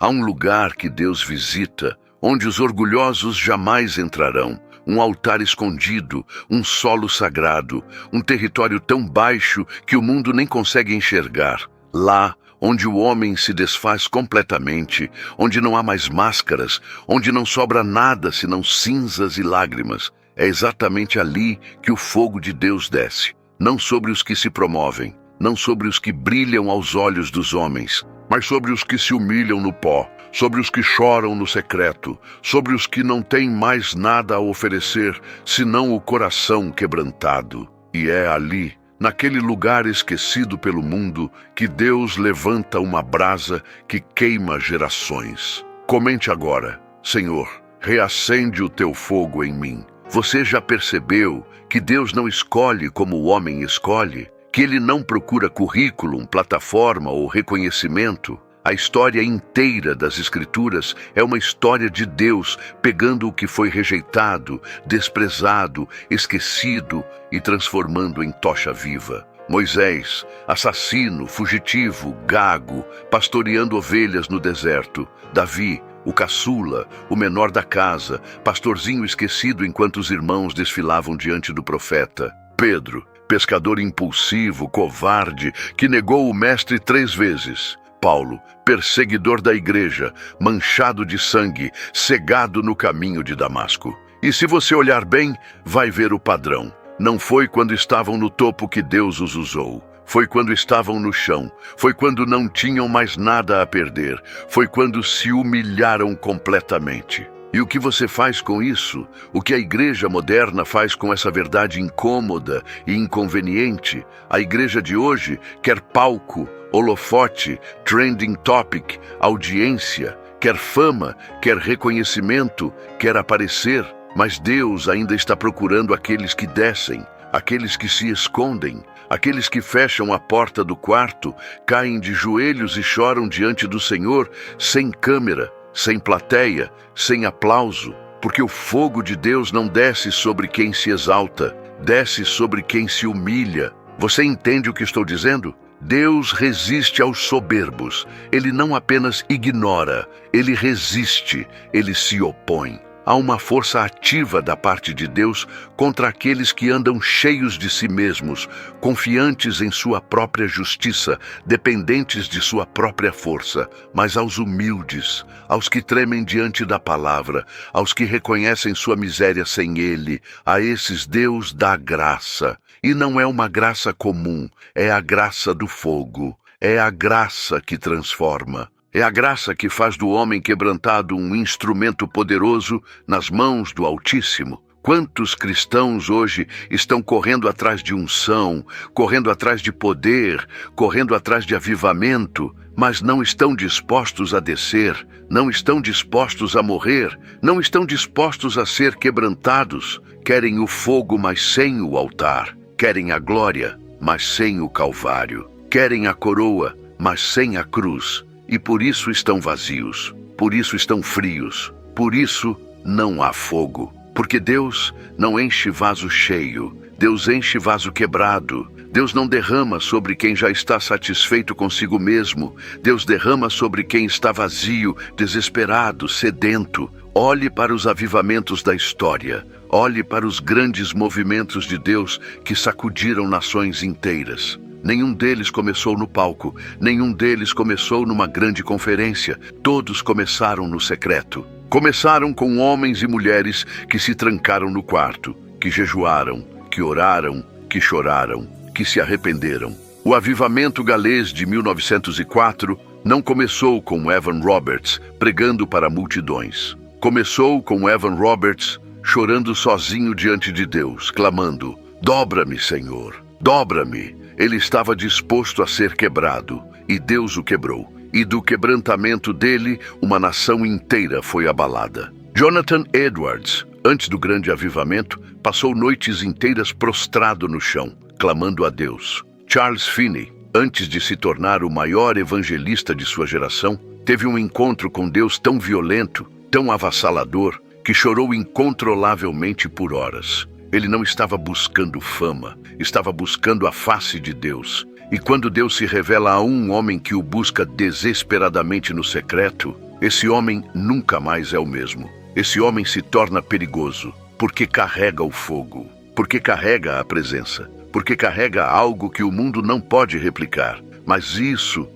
Há um lugar que Deus visita, onde os orgulhosos jamais entrarão. Um altar escondido, um solo sagrado, um território tão baixo que o mundo nem consegue enxergar. Lá, onde o homem se desfaz completamente, onde não há mais máscaras, onde não sobra nada senão cinzas e lágrimas. É exatamente ali que o fogo de Deus desce. Não sobre os que se promovem, não sobre os que brilham aos olhos dos homens, mas sobre os que se humilham no pó, sobre os que choram no secreto, sobre os que não têm mais nada a oferecer, senão o coração quebrantado. E é ali, naquele lugar esquecido pelo mundo, que Deus levanta uma brasa que queima gerações. Comente agora: Senhor, reacende o teu fogo em mim. Você já percebeu que Deus não escolhe como o homem escolhe? Que Ele não procura currículo, plataforma ou reconhecimento? A história inteira das Escrituras é uma história de Deus pegando o que foi rejeitado, desprezado, esquecido e transformando em tocha viva. Moisés, assassino, fugitivo, gago, pastoreando ovelhas no deserto. Davi, o caçula, o menor da casa, pastorzinho esquecido enquanto os irmãos desfilavam diante do profeta. Pedro, pescador impulsivo, covarde, que negou o mestre 3 vezes. Paulo, perseguidor da igreja, manchado de sangue, cegado no caminho de Damasco. E se você olhar bem, vai ver o padrão. Não foi quando estavam no topo que Deus os usou. Foi quando estavam no chão. Foi quando não tinham mais nada a perder. Foi quando se humilharam completamente. E o que você faz com isso? O que a igreja moderna faz com essa verdade incômoda e inconveniente? A igreja de hoje quer palco, holofote, trending topic, audiência, quer fama, quer reconhecimento, quer aparecer. Mas Deus ainda está procurando aqueles que descem, aqueles que se escondem, aqueles que fecham a porta do quarto, caem de joelhos e choram diante do Senhor, sem câmera, sem plateia, sem aplauso, porque o fogo de Deus não desce sobre quem se exalta, desce sobre quem se humilha. Você entende o que estou dizendo? Deus resiste aos soberbos. Ele não apenas ignora, ele resiste, ele se opõe. Há uma força ativa da parte de Deus contra aqueles que andam cheios de si mesmos, confiantes em sua própria justiça, dependentes de sua própria força. Mas aos humildes, aos que tremem diante da palavra, aos que reconhecem sua miséria sem Ele, a esses Deus dá graça. E não é uma graça comum, é a graça do fogo, é a graça que transforma. É a graça que faz do homem quebrantado um instrumento poderoso nas mãos do Altíssimo. Quantos cristãos hoje estão correndo atrás de unção, correndo atrás de poder, correndo atrás de avivamento, mas não estão dispostos a descer, não estão dispostos a morrer, não estão dispostos a ser quebrantados. Querem o fogo, mas sem o altar. Querem a glória, mas sem o Calvário. Querem a coroa, mas sem a cruz. E por isso estão vazios, por isso estão frios, por isso não há fogo. Porque Deus não enche vaso cheio, Deus enche vaso quebrado. Deus não derrama sobre quem já está satisfeito consigo mesmo. Deus derrama sobre quem está vazio, desesperado, sedento. Olhe para os avivamentos da história. Olhe para os grandes movimentos de Deus que sacudiram nações inteiras. Nenhum deles começou no palco, nenhum deles começou numa grande conferência. Todos começaram no secreto. Começaram com homens e mulheres que se trancaram no quarto, que jejuaram, que oraram, que choraram, que se arrependeram. O avivamento galês de 1904 não começou com Evan Roberts pregando para multidões. Começou com Evan Roberts chorando sozinho diante de Deus, clamando: "Dobra-me, Senhor, dobra-me." Ele estava disposto a ser quebrado, e Deus o quebrou. E do quebrantamento dele, uma nação inteira foi abalada. Jonathan Edwards, antes do grande avivamento, passou noites inteiras prostrado no chão, clamando a Deus. Charles Finney, antes de se tornar o maior evangelista de sua geração, teve um encontro com Deus tão violento, tão avassalador, que chorou incontrolavelmente por horas. Ele não estava buscando fama, estava buscando a face de Deus. E quando Deus se revela a um homem que o busca desesperadamente no secreto, esse homem nunca mais é o mesmo. Esse homem se torna perigoso, porque carrega o fogo, porque carrega a presença, porque carrega algo que o mundo não pode replicar. Mas isso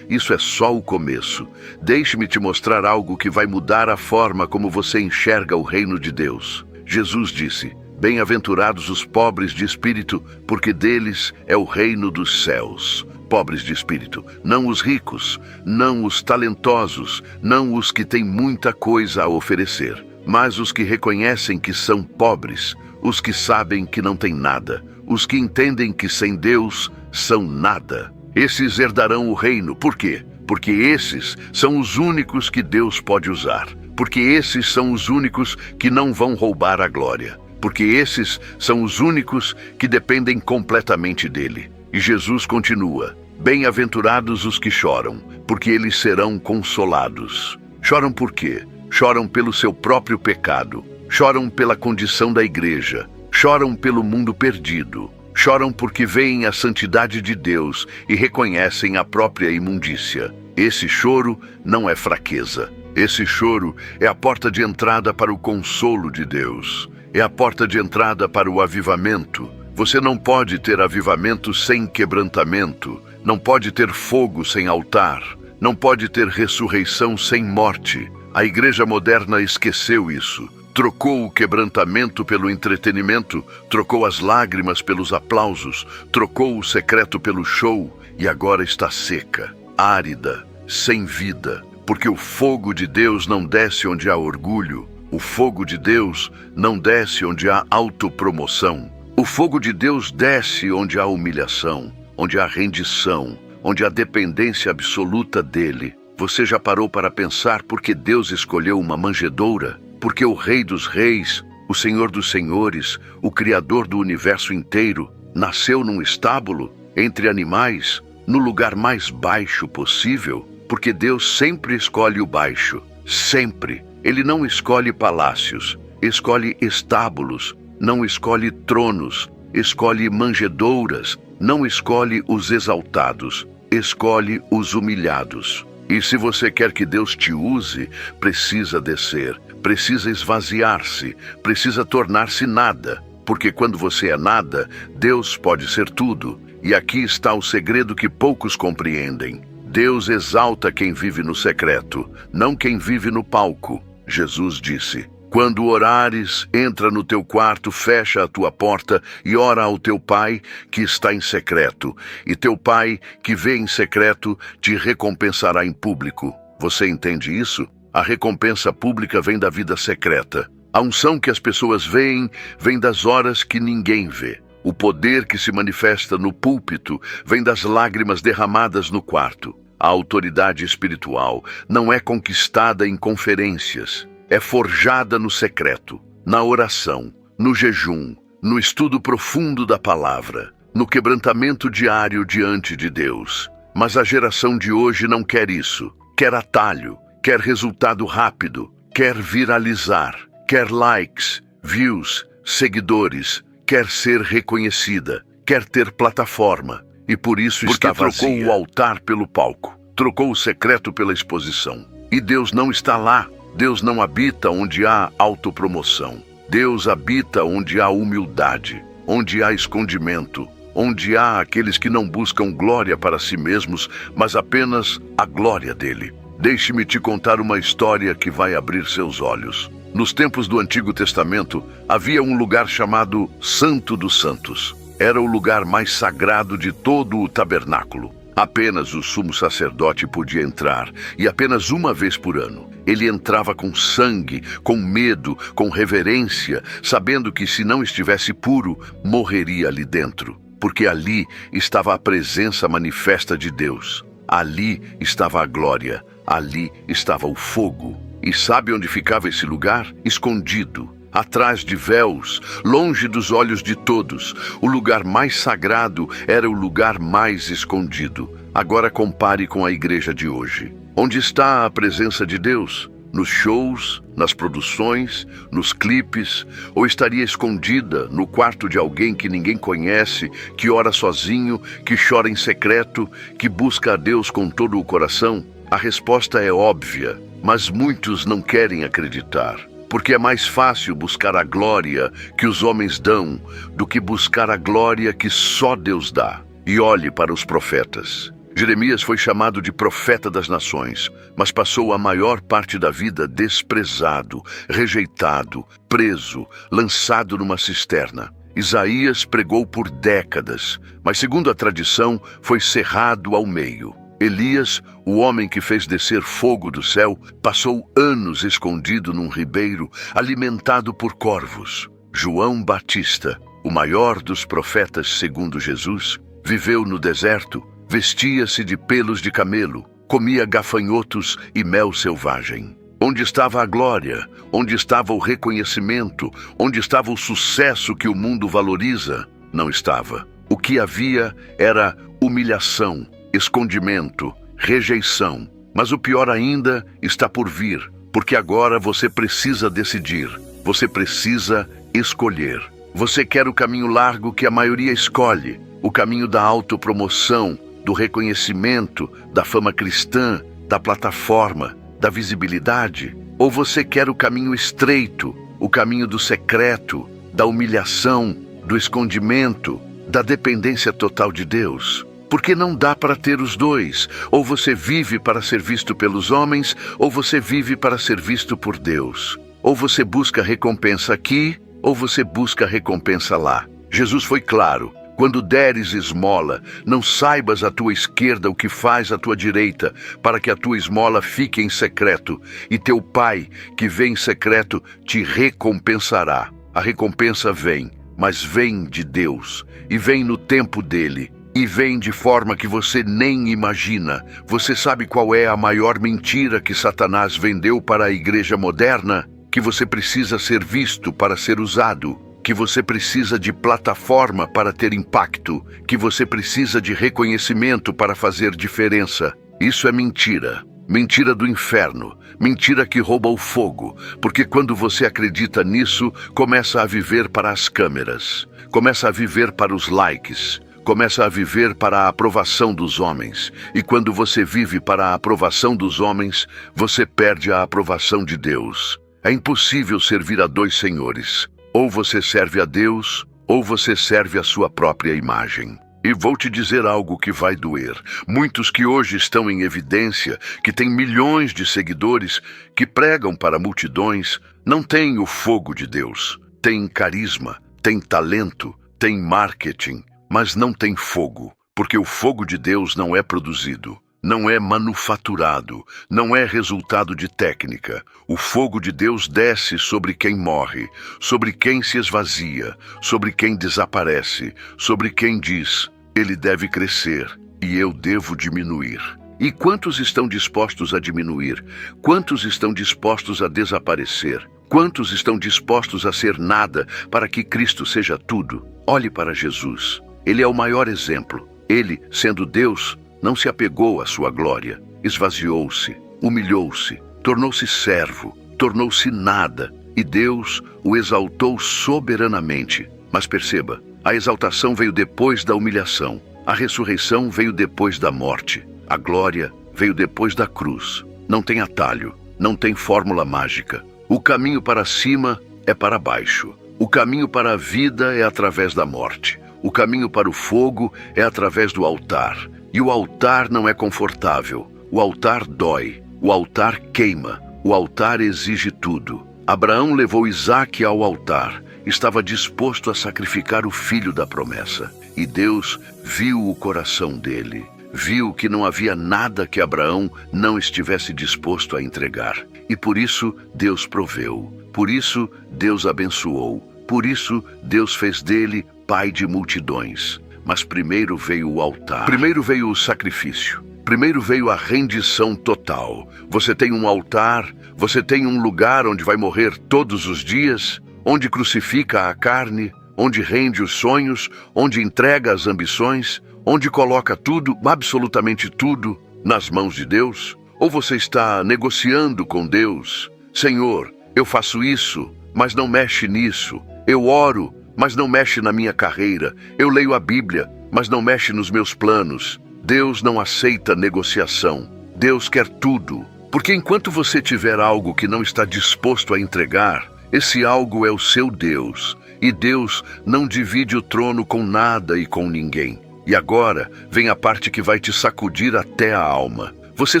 é só o começo. Deixe-me te mostrar algo que vai mudar a forma como você enxerga o reino de Deus. Jesus disse: bem-aventurados os pobres de espírito, porque deles é o reino dos céus. Pobres de espírito, não os ricos, não os talentosos, não os que têm muita coisa a oferecer, mas os que reconhecem que são pobres, os que sabem que não têm nada, os que entendem que sem Deus são nada. Esses herdarão o reino. Por quê? Porque esses são os únicos que Deus pode usar. Porque esses são os únicos que não vão roubar a glória. Porque esses são os únicos que dependem completamente dele. E Jesus continua: bem-aventurados os que choram, porque eles serão consolados. Choram por quê? Choram pelo seu próprio pecado. Choram pela condição da igreja. Choram pelo mundo perdido. Choram porque veem a santidade de Deus e reconhecem a própria imundícia. Esse choro não é fraqueza. Esse choro é a porta de entrada para o consolo de Deus. É a porta de entrada para o avivamento. Você não pode ter avivamento sem quebrantamento. Não pode ter fogo sem altar. Não pode ter ressurreição sem morte. A igreja moderna esqueceu isso. Trocou o quebrantamento pelo entretenimento, trocou as lágrimas pelos aplausos, trocou o secreto pelo show e agora está seca, árida, sem vida, porque o fogo de Deus não desce onde há orgulho, o fogo de Deus não desce onde há autopromoção, o fogo de Deus desce onde há humilhação, onde há rendição, onde há dependência absoluta dele. Você já parou para pensar por que Deus escolheu uma manjedoura? Porque o Rei dos Reis, o Senhor dos Senhores, o Criador do universo inteiro, nasceu num estábulo, entre animais, no lugar mais baixo possível, porque Deus sempre escolhe o baixo, sempre. Ele não escolhe palácios, escolhe estábulos, não escolhe tronos, escolhe manjedouras, não escolhe os exaltados, escolhe os humilhados. E se você quer que Deus te use, precisa descer, precisa esvaziar-se, precisa tornar-se nada. Porque quando você é nada, Deus pode ser tudo. E aqui está o segredo que poucos compreendem. Deus exalta quem vive no secreto, não quem vive no palco. Jesus disse: quando orares, entra no teu quarto, fecha a tua porta e ora ao teu Pai que está em secreto. E teu Pai que vê em secreto te recompensará em público. Você entende isso? A recompensa pública vem da vida secreta. A unção que as pessoas veem vem das horas que ninguém vê. O poder que se manifesta no púlpito vem das lágrimas derramadas no quarto. A autoridade espiritual não é conquistada em conferências. É forjada no secreto, na oração, no jejum, no estudo profundo da palavra, no quebrantamento diário diante de Deus. Mas a geração de hoje não quer isso. Quer atalho, quer resultado rápido, quer viralizar, quer likes, views, seguidores, quer ser reconhecida, quer ter plataforma. E por isso está vazia. Trocou o altar pelo palco, trocou o secreto pela exposição. E Deus não está lá. Deus não habita onde há autopromoção. Deus habita onde há humildade, onde há escondimento, onde há aqueles que não buscam glória para si mesmos, mas apenas a glória dele. Deixe-me te contar uma história que vai abrir seus olhos. Nos tempos do Antigo Testamento, havia um lugar chamado Santo dos Santos. Era o lugar mais sagrado de todo o tabernáculo. Apenas o sumo sacerdote podia entrar, e apenas uma vez por ano. Ele entrava com sangue, com medo, com reverência, sabendo que se não estivesse puro, morreria ali dentro. Porque ali estava a presença manifesta de Deus. Ali estava a glória, ali estava o fogo. E sabe onde ficava esse lugar? Escondido, atrás de véus, longe dos olhos de todos. O lugar mais sagrado era o lugar mais escondido. Agora compare com a igreja de hoje. Onde está a presença de Deus? Nos shows, nas produções, nos clipes? Ou estaria escondida no quarto de alguém que ninguém conhece, que ora sozinho, que chora em secreto, que busca a Deus com todo o coração? A resposta é óbvia. Mas muitos não querem acreditar, porque é mais fácil buscar a glória que os homens dão do que buscar a glória que só Deus dá. E olhe para os profetas. Jeremias foi chamado de profeta das nações, mas passou a maior parte da vida desprezado, rejeitado, preso, lançado numa cisterna. Isaías pregou por décadas, mas segundo a tradição, foi cerrado ao meio. Elias, o homem que fez descer fogo do céu, passou anos escondido num ribeiro, alimentado por corvos. João Batista, o maior dos profetas segundo Jesus, viveu no deserto, vestia-se de pelos de camelo, comia gafanhotos e mel selvagem. Onde estava a glória? Onde estava o reconhecimento? Onde estava o sucesso que o mundo valoriza? Não estava. O que havia era humilhação, escondimento, rejeição. Mas o pior ainda está por vir, porque agora você precisa decidir, você precisa escolher. Você quer o caminho largo que a maioria escolhe, o caminho da autopromoção, do reconhecimento, da fama cristã, da plataforma, da visibilidade? Ou você quer o caminho estreito, o caminho do secreto, da humilhação, do escondimento, da dependência total de Deus? Porque não dá para ter os dois. Ou você vive para ser visto pelos homens, ou você vive para ser visto por Deus. Ou você busca recompensa aqui, ou você busca recompensa lá. Jesus foi claro. Quando deres esmola, não saibas à tua esquerda o que faz à tua direita, para que a tua esmola fique em secreto, e teu Pai, que vem em secreto, te recompensará. A recompensa vem, mas vem de Deus, e vem no tempo dele, e vem de forma que você nem imagina. Você sabe qual é a maior mentira que Satanás vendeu para a igreja moderna? Que você precisa ser visto para ser usado. Que você precisa de plataforma para ter impacto, que você precisa de reconhecimento para fazer diferença. Isso é mentira. Mentira do inferno. Mentira que rouba o fogo. Porque quando você acredita nisso, começa a viver para as câmeras. Começa a viver para os likes. Começa a viver para a aprovação dos homens. E quando você vive para a aprovação dos homens, você perde a aprovação de Deus. É impossível servir a dois senhores. Ou você serve a Deus, ou você serve a sua própria imagem. E vou te dizer algo que vai doer. Muitos que hoje estão em evidência, que têm milhões de seguidores, que pregam para multidões, não têm o fogo de Deus. Têm carisma, têm talento, têm marketing, mas não têm fogo, porque o fogo de Deus não é produzido. Não é manufaturado, não é resultado de técnica. O fogo de Deus desce sobre quem morre, sobre quem se esvazia, sobre quem desaparece, sobre quem diz, ele deve crescer e eu devo diminuir. E quantos estão dispostos a diminuir? Quantos estão dispostos a desaparecer? Quantos estão dispostos a ser nada para que Cristo seja tudo? Olhe para Jesus. Ele é o maior exemplo. Ele, sendo Deus, não se apegou à sua glória, esvaziou-se, humilhou-se, tornou-se servo, tornou-se nada, e Deus o exaltou soberanamente. Mas perceba, a exaltação veio depois da humilhação, a ressurreição veio depois da morte, a glória veio depois da cruz. Não tem atalho, não tem fórmula mágica. O caminho para cima é para baixo, o caminho para a vida é através da morte, o caminho para o fogo é através do altar. E o altar não é confortável, o altar dói, o altar queima, o altar exige tudo. Abraão levou Isaque ao altar, estava disposto a sacrificar o filho da promessa. E Deus viu o coração dele, viu que não havia nada que Abraão não estivesse disposto a entregar. E por isso Deus proveu, por isso Deus abençoou, por isso Deus fez dele pai de multidões. Mas primeiro veio o altar. Primeiro veio o sacrifício. Primeiro veio a rendição total. Você tem um altar, você tem um lugar onde vai morrer todos os dias, onde crucifica a carne, onde rende os sonhos, onde entrega as ambições, onde coloca tudo, absolutamente tudo, nas mãos de Deus? Ou você está negociando com Deus? Senhor, eu faço isso, mas não mexe nisso. Eu oro, mas não mexe na minha carreira. Eu leio a Bíblia, mas não mexe nos meus planos. Deus não aceita negociação. Deus quer tudo. Porque enquanto você tiver algo que não está disposto a entregar, esse algo é o seu Deus. E Deus não divide o trono com nada e com ninguém. E agora vem a parte que vai te sacudir até a alma. Você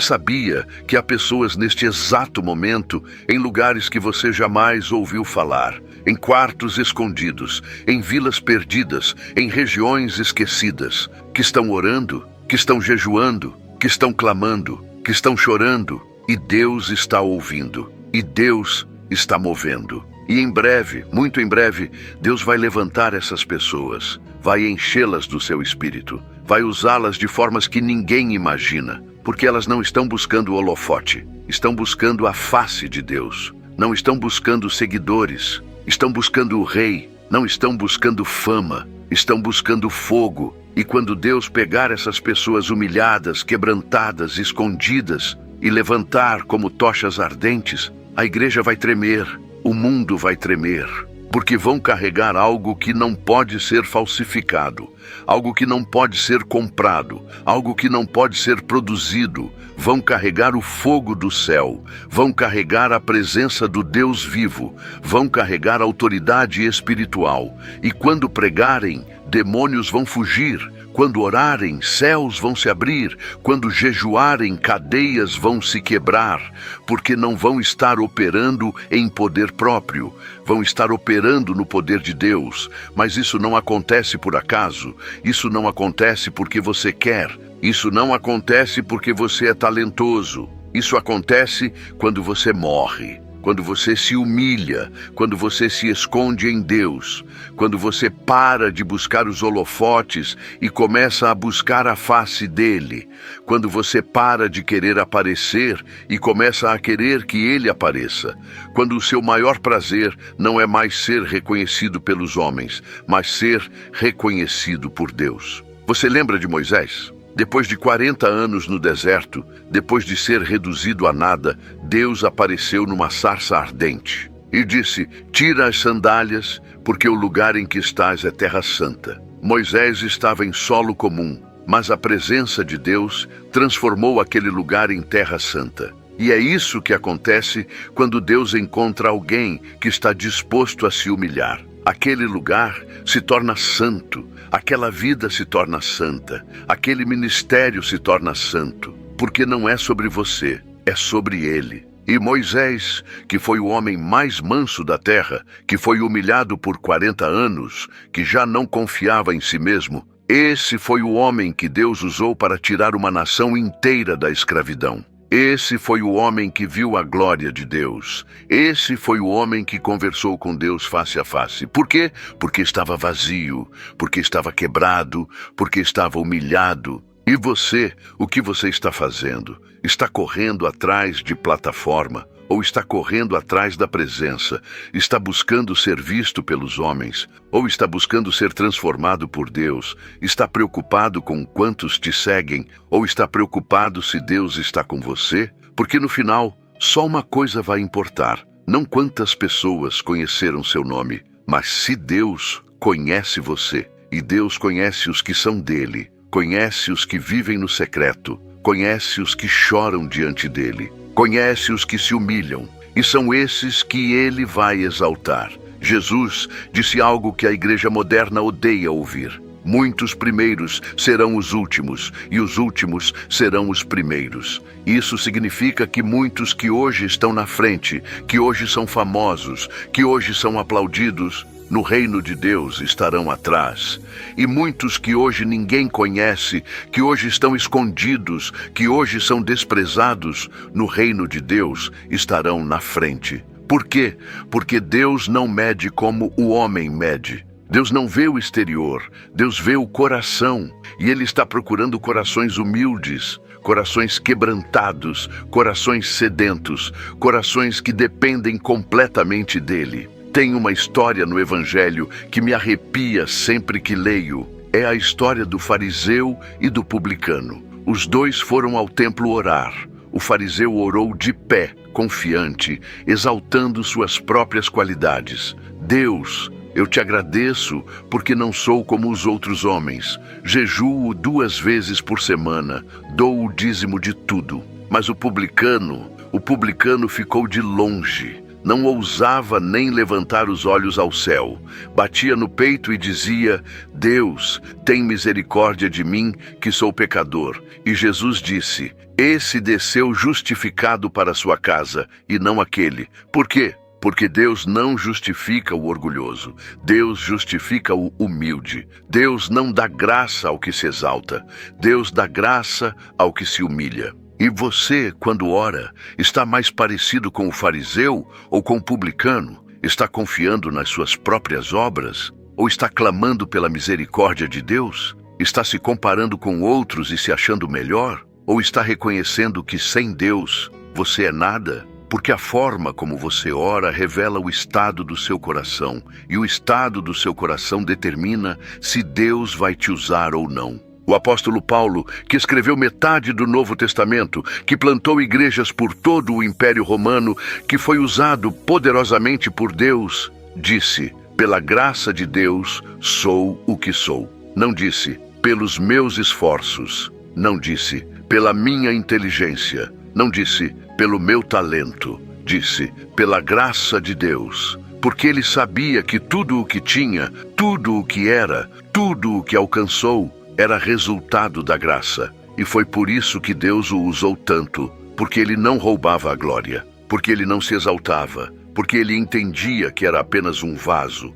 sabia que há pessoas neste exato momento, em lugares que você jamais ouviu falar, em quartos escondidos, em vilas perdidas, em regiões esquecidas, que estão orando, que estão jejuando, que estão clamando, que estão chorando, e Deus está ouvindo, e Deus está movendo. E em breve, muito em breve, Deus vai levantar essas pessoas, vai enchê-las do seu espírito, vai usá-las de formas que ninguém imagina, porque elas não estão buscando o holofote, estão buscando a face de Deus, não estão buscando seguidores, estão buscando o rei, não estão buscando fama, estão buscando fogo. E quando Deus pegar essas pessoas humilhadas, quebrantadas, escondidas e levantar como tochas ardentes, a igreja vai tremer, o mundo vai tremer, porque vão carregar algo que não pode ser falsificado, algo que não pode ser comprado, algo que não pode ser produzido. Vão carregar o fogo do céu, vão carregar a presença do Deus vivo, vão carregar a autoridade espiritual. E quando pregarem, demônios vão fugir. Quando orarem, céus vão se abrir. Quando jejuarem, cadeias vão se quebrar, porque não vão estar operando em poder próprio, vão estar operando no poder de Deus. Mas isso não acontece por acaso, isso não acontece porque você quer, isso não acontece porque você é talentoso. Isso acontece quando você morre, quando você se humilha, quando você se esconde em Deus, quando você para de buscar os holofotes e começa a buscar a face dele, quando você para de querer aparecer e começa a querer que ele apareça, quando o seu maior prazer não é mais ser reconhecido pelos homens, mas ser reconhecido por Deus. Você lembra de Moisés? Depois de 40 anos no deserto, depois de ser reduzido a nada, Deus apareceu numa sarça ardente e disse: "Tira as sandálias, porque o lugar em que estás é terra santa." Moisés estava em solo comum, mas a presença de Deus transformou aquele lugar em terra santa. E é isso que acontece quando Deus encontra alguém que está disposto a se humilhar. Aquele lugar se torna santo, aquela vida se torna santa, aquele ministério se torna santo, porque não é sobre você, é sobre ele. E Moisés, que foi o homem mais manso da terra, que foi humilhado por 40 anos, que já não confiava em si mesmo, esse foi o homem que Deus usou para tirar uma nação inteira da escravidão. Esse foi o homem que viu a glória de Deus. Esse foi o homem que conversou com Deus face a face. Por quê? Porque estava vazio, porque estava quebrado, porque estava humilhado. E você, o que você está fazendo? Está correndo atrás de plataforma? Ou está correndo atrás da presença? Está buscando ser visto pelos homens? Ou está buscando ser transformado por Deus? Está preocupado com quantos te seguem? Ou está preocupado se Deus está com você? Porque no final, só uma coisa vai importar. Não quantas pessoas conheceram seu nome, mas se Deus conhece você. E Deus conhece os que são dele. Conhece os que vivem no secreto. Conhece os que choram diante dele. Conhece os que se humilham, e são esses que ele vai exaltar. Jesus disse algo que a igreja moderna odeia ouvir: muitos primeiros serão os últimos, e os últimos serão os primeiros. Isso significa que muitos que hoje estão na frente, que hoje são famosos, que hoje são aplaudidos, no reino de Deus estarão atrás. E muitos que hoje ninguém conhece, que hoje estão escondidos, que hoje são desprezados, no reino de Deus estarão na frente. Por quê? Porque Deus não mede como o homem mede. Deus não vê o exterior, Deus vê o coração. E Ele está procurando corações humildes, corações quebrantados, corações sedentos, corações que dependem completamente dEle. Tem uma história no Evangelho que me arrepia sempre que leio. É a história do fariseu e do publicano. Os dois foram ao templo orar. O fariseu orou de pé, confiante, exaltando suas próprias qualidades. Deus, eu te agradeço porque não sou como os outros homens. Jejuo 2 vezes por semana, dou o dízimo de tudo. Mas o publicano O publicano ficou de longe. Não ousava nem levantar os olhos ao céu. Batia no peito e dizia: Deus, tem misericórdia de mim, que sou pecador. E Jesus disse: Esse desceu justificado para sua casa, e não aquele. Por quê? Porque Deus não justifica o orgulhoso. Deus justifica o humilde. Deus não dá graça ao que se exalta. Deus dá graça ao que se humilha. E você, quando ora, está mais parecido com o fariseu ou com o publicano? Está confiando nas suas próprias obras? Ou está clamando pela misericórdia de Deus? Está se comparando com outros e se achando melhor? Ou está reconhecendo que sem Deus você é nada? Porque a forma como você ora revela o estado do seu coração, e o estado do seu coração determina se Deus vai te usar ou não. O apóstolo Paulo, que escreveu metade do Novo Testamento, que plantou igrejas por todo o Império Romano, que foi usado poderosamente por Deus, disse: pela graça de Deus sou o que sou. Não disse pelos meus esforços. Não disse pela minha inteligência. Não disse pelo meu talento. Disse pela graça de Deus. Porque ele sabia que tudo o que tinha, tudo o que era, tudo o que alcançou, era resultado da graça. E foi por isso que Deus o usou tanto, porque ele não roubava a glória, porque ele não se exaltava, porque ele entendia que era apenas um vaso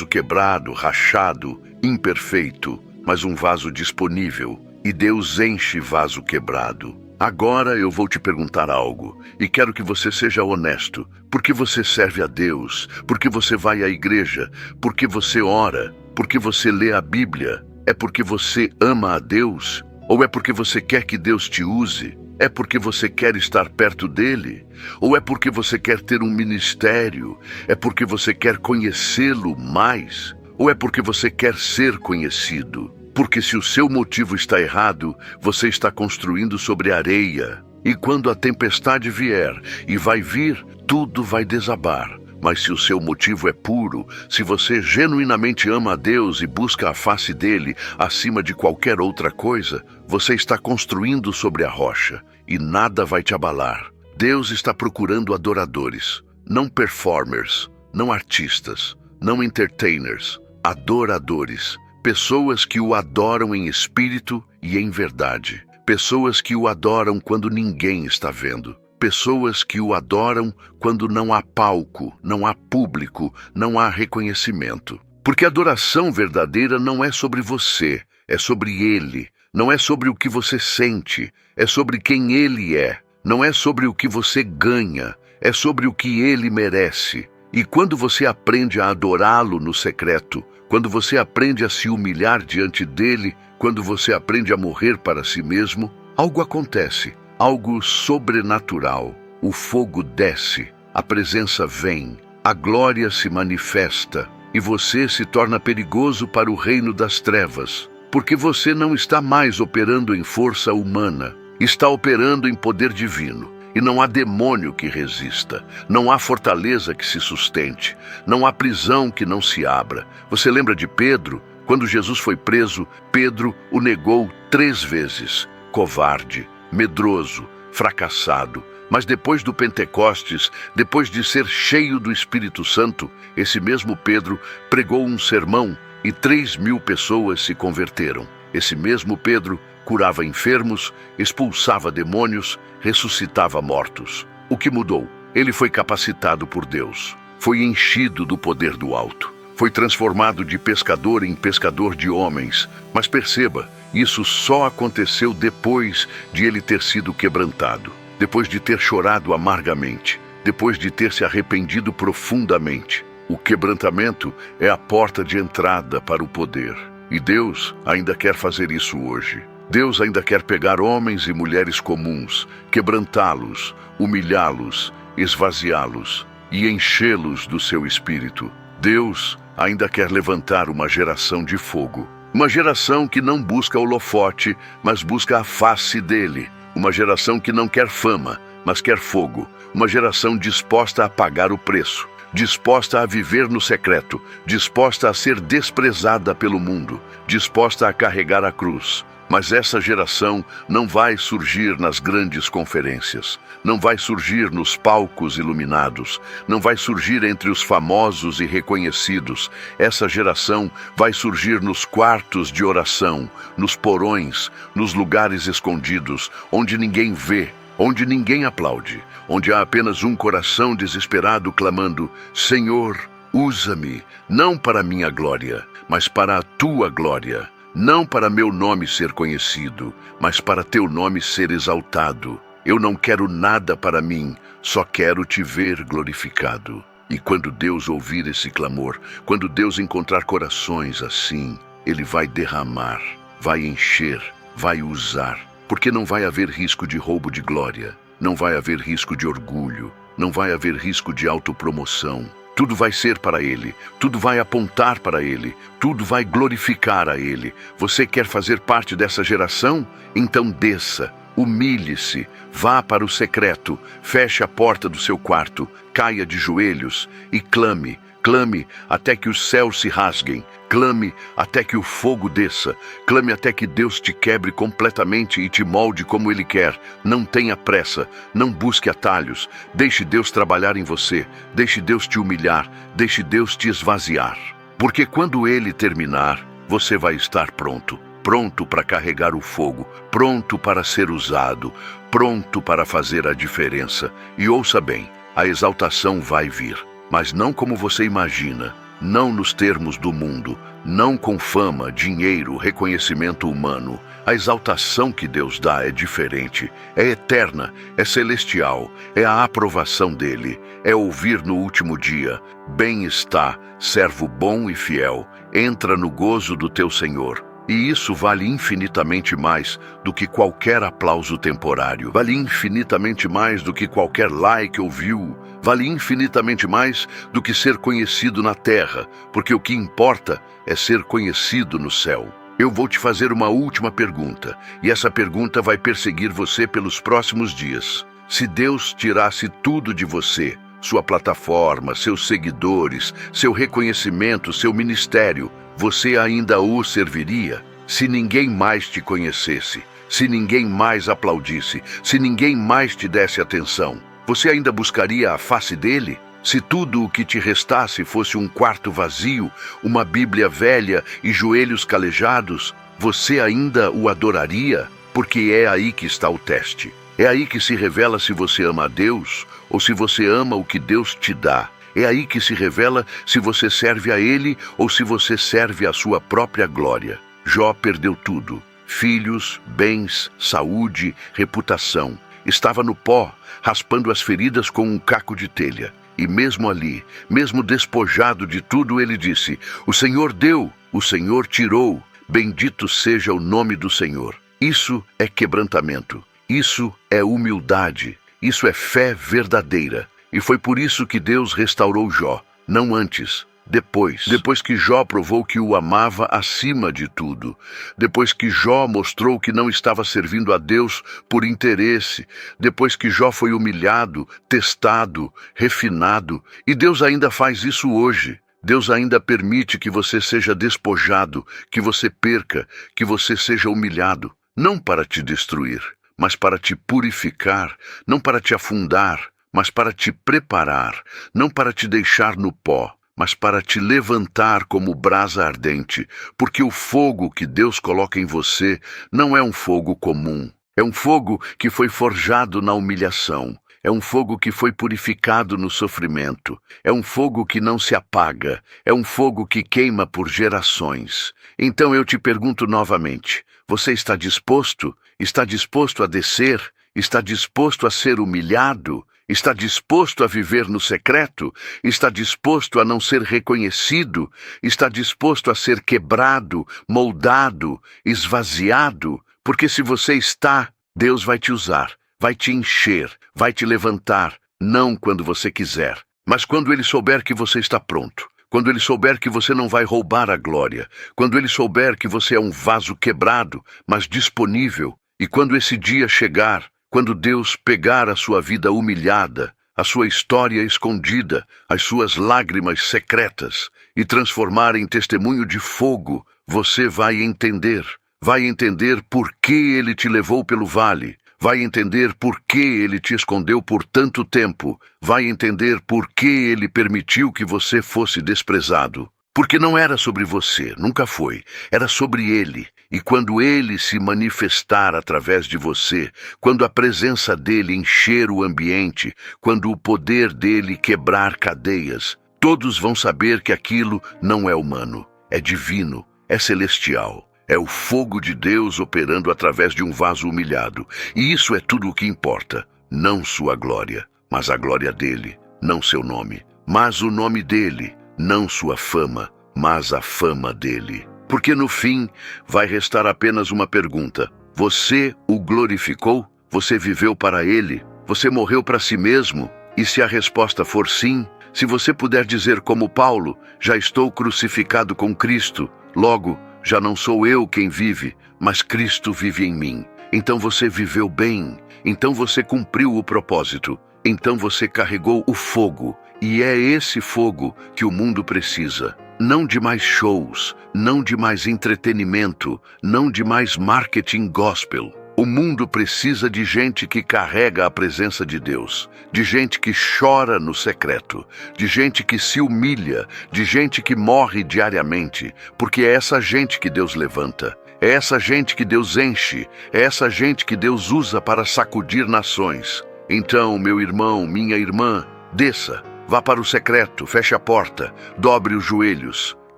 quebrado, rachado, imperfeito, mas um vaso disponível. E Deus enche vaso quebrado. Agora eu vou te perguntar algo, e quero que você seja honesto. Por que você serve a Deus? Por que você vai à igreja? Por que você ora? Por que você lê a Bíblia? É porque você ama a Deus? Ou é porque você quer que Deus te use? É porque você quer estar perto dele? Ou é porque você quer ter um ministério? É porque você quer conhecê-lo mais? Ou é porque você quer ser conhecido? Porque se o seu motivo está errado, você está construindo sobre areia. E quando a tempestade vier, e vai vir, tudo vai desabar. Mas se o seu motivo é puro, se você genuinamente ama a Deus e busca a face dele acima de qualquer outra coisa, você está construindo sobre a rocha e nada vai te abalar. Deus está procurando adoradores, não performers, não artistas, não entertainers, adoradores, pessoas que o adoram em espírito e em verdade, pessoas que o adoram quando ninguém está vendo. Pessoas que o adoram quando não há palco, não há público, não há reconhecimento. Porque a adoração verdadeira não é sobre você, é sobre Ele. Não é sobre o que você sente, é sobre quem Ele é. Não é sobre o que você ganha, é sobre o que Ele merece. E quando você aprende a adorá-lo no secreto, quando você aprende a se humilhar diante dele, quando você aprende a morrer para si mesmo, algo acontece. Algo sobrenatural. O fogo desce, a presença vem, a glória se manifesta e você se torna perigoso para o reino das trevas, porque você não está mais operando em força humana, está operando em poder divino. E não há demônio que resista, não há fortaleza que se sustente, não há prisão que não se abra. Você lembra de Pedro? Quando Jesus foi preso, Pedro o negou 3 vezes. Covarde, medroso, fracassado. Mas depois do Pentecostes, depois de ser cheio do Espírito Santo, esse mesmo Pedro pregou um sermão e 3.000 pessoas se converteram. Esse mesmo Pedro curava enfermos, expulsava demônios, ressuscitava mortos. O que mudou? Ele foi capacitado por Deus. Foi enchido do poder do alto. Foi transformado de pescador em pescador de homens. Mas perceba, isso só aconteceu depois de ele ter sido quebrantado, depois de ter chorado amargamente, depois de ter se arrependido profundamente. O quebrantamento é a porta de entrada para o poder. E Deus ainda quer fazer isso hoje. Deus ainda quer pegar homens e mulheres comuns, quebrantá-los, humilhá-los, esvaziá-los e enchê-los do seu espírito. Deus ainda quer levantar uma geração de fogo. Uma geração que não busca holofote, mas busca a face dele. Uma geração que não quer fama, mas quer fogo. Uma geração disposta a pagar o preço. disposta a viver no secreto, disposta a ser desprezada pelo mundo, disposta a carregar a cruz. Mas essa geração não vai surgir nas grandes conferências, não vai surgir nos palcos iluminados, não vai surgir entre os famosos e reconhecidos. Essa geração vai surgir nos quartos de oração, nos porões, nos lugares escondidos, onde ninguém vê, onde ninguém aplaude, onde há apenas um coração desesperado clamando: Senhor, usa-me, não para minha glória, mas para a tua glória. Não para meu nome ser conhecido, mas para teu nome ser exaltado. Eu não quero nada para mim, só quero te ver glorificado. E quando Deus ouvir esse clamor, quando Deus encontrar corações assim, Ele vai derramar, vai encher, vai usar. Porque não vai haver risco de roubo de glória, não vai haver risco de orgulho, não vai haver risco de autopromoção. Tudo vai ser para Ele, tudo vai apontar para Ele, tudo vai glorificar a Ele. Você quer fazer parte dessa geração? Então desça, humilhe-se, vá para o secreto, feche a porta do seu quarto, caia de joelhos e clame. Clame até que os céus se rasguem, clame até que o fogo desça, clame até que Deus te quebre completamente e te molde como Ele quer. Não tenha pressa, não busque atalhos, deixe Deus trabalhar em você, deixe Deus te humilhar, deixe Deus te esvaziar. Porque quando Ele terminar, você vai estar pronto. Pronto para carregar o fogo, pronto para ser usado, pronto para fazer a diferença. E ouça bem, a exaltação vai vir. Mas não como você imagina, não nos termos do mundo, não com fama, dinheiro, reconhecimento humano. A exaltação que Deus dá é diferente, é eterna, é celestial, é a aprovação dele, é ouvir no último dia: bem está, servo bom e fiel, entra no gozo do teu Senhor. E isso vale infinitamente mais do que qualquer aplauso temporário, vale infinitamente mais do que qualquer like ou view, vale infinitamente mais do que ser conhecido na terra, porque o que importa é ser conhecido no céu. Eu vou te fazer uma última pergunta, e essa pergunta vai perseguir você pelos próximos dias. Se Deus tirasse tudo de você, sua plataforma, seus seguidores, seu reconhecimento, seu ministério, você ainda o serviria? Se ninguém mais te conhecesse, se ninguém mais aplaudisse, se ninguém mais te desse atenção, você ainda buscaria a face dele? Se tudo o que te restasse fosse um quarto vazio, uma Bíblia velha e joelhos calejados, você ainda o adoraria? Porque é aí que está o teste. É aí que se revela se você ama a Deus ou se você ama o que Deus te dá. É aí que se revela se você serve a Ele ou se você serve a sua própria glória. Jó perdeu tudo: filhos, bens, saúde, reputação. Estava no pó, raspando as feridas com um caco de telha. E mesmo ali, mesmo despojado de tudo, ele disse: o Senhor deu, o Senhor tirou, bendito seja o nome do Senhor. Isso é quebrantamento, isso é humildade, isso é fé verdadeira. E foi por isso que Deus restaurou Jó, não antes, depois que Jó provou que o amava acima de tudo, depois que Jó mostrou que não estava servindo a Deus por interesse, depois que Jó foi humilhado, testado, refinado. E Deus ainda faz isso hoje. Deus ainda permite que você seja despojado, que você perca, que você seja humilhado, não para te destruir, mas para te purificar, não para te afundar, mas para te preparar, não para te deixar no pó, mas para te levantar como brasa ardente, porque o fogo que Deus coloca em você não é um fogo comum, é um fogo que foi forjado na humilhação, é um fogo que foi purificado no sofrimento, é um fogo que não se apaga, é um fogo que queima por gerações. Então eu te pergunto novamente, você está disposto? Está disposto a descer? Está disposto a ser humilhado? Está disposto a viver no secreto? Está disposto a não ser reconhecido? Está disposto a ser quebrado, moldado, esvaziado? Porque se você está, Deus vai te usar, vai te encher, vai te levantar, não quando você quiser, mas quando Ele souber que você está pronto. Quando Ele souber que você não vai roubar a glória, quando Ele souber que você é um vaso quebrado, mas disponível, e quando esse dia chegar, quando Deus pegar a sua vida humilhada, a sua história escondida, as suas lágrimas secretas, e transformar em testemunho de fogo, você vai entender. Vai entender por que ele te levou pelo vale. Vai entender por que ele te escondeu por tanto tempo. Vai entender por que ele permitiu que você fosse desprezado. Porque não era sobre você, nunca foi. Era sobre ele. E quando ele se manifestar através de você, quando a presença dele encher o ambiente, quando o poder dele quebrar cadeias, todos vão saber que aquilo não é humano, é divino, é celestial. É o fogo de Deus operando através de um vaso humilhado. E isso é tudo o que importa. Não sua glória, mas a glória dele. Não seu nome, mas o nome dele. Não sua fama, mas a fama dele. Porque no fim, vai restar apenas uma pergunta. Você o glorificou? Você viveu para ele? Você morreu para si mesmo? E se a resposta for sim, se você puder dizer como Paulo, já estou crucificado com Cristo, logo, já não sou eu quem vive, mas Cristo vive em mim. Então você viveu bem, então você cumpriu o propósito, então você carregou o fogo, e é esse fogo que o mundo precisa. Não de mais shows, não de mais entretenimento, não de mais marketing gospel. O mundo precisa de gente que carrega a presença de Deus, de gente que chora no secreto, de gente que se humilha, de gente que morre diariamente, porque é essa gente que Deus levanta, é essa gente que Deus enche, é essa gente que Deus usa para sacudir nações. Então, meu irmão, minha irmã, desça, vá para o secreto, feche a porta, dobre os joelhos,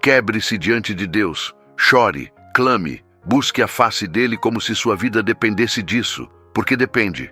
quebre-se diante de Deus, chore, clame, busque a face dele como se sua vida dependesse disso, porque depende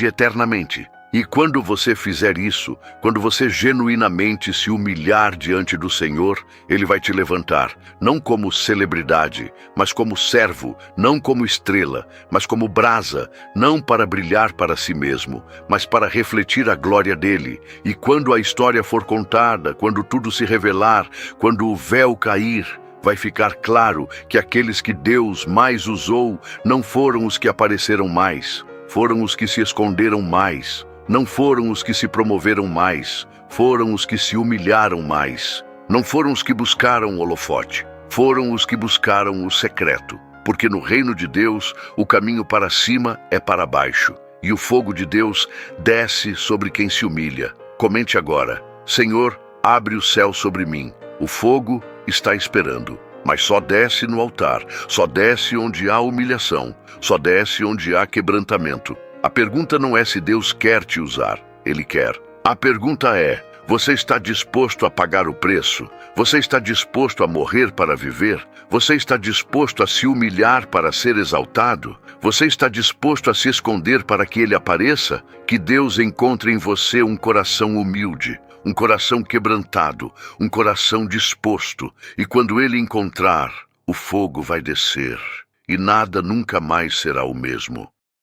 eternamente. E quando você fizer isso, quando você genuinamente se humilhar diante do Senhor, ele vai te levantar, não como celebridade, mas como servo, não como estrela, mas como brasa, não para brilhar para si mesmo, mas para refletir a glória dele. E quando a história for contada, quando tudo se revelar, quando o véu cair, vai ficar claro que aqueles que Deus mais usou não foram os que apareceram mais, foram os que se esconderam mais, não foram os que se promoveram mais, foram os que se humilharam mais, não foram os que buscaram o holofote, foram os que buscaram o secreto, porque no reino de Deus o caminho para cima é para baixo, e o fogo de Deus desce sobre quem se humilha. Comente agora: Senhor, abre o céu sobre mim. O fogo está esperando, mas só desce no altar, só desce onde há humilhação, só desce onde há quebrantamento. A pergunta não é se Deus quer te usar, Ele quer. A pergunta é: você está disposto a pagar o preço? Você está disposto a morrer para viver? Você está disposto a se humilhar para ser exaltado? Você está disposto a se esconder para que Ele apareça? Que Deus encontre em você um coração humilde, um coração quebrantado, um coração disposto, e quando ele encontrar, o fogo vai descer, e nada nunca mais será o mesmo.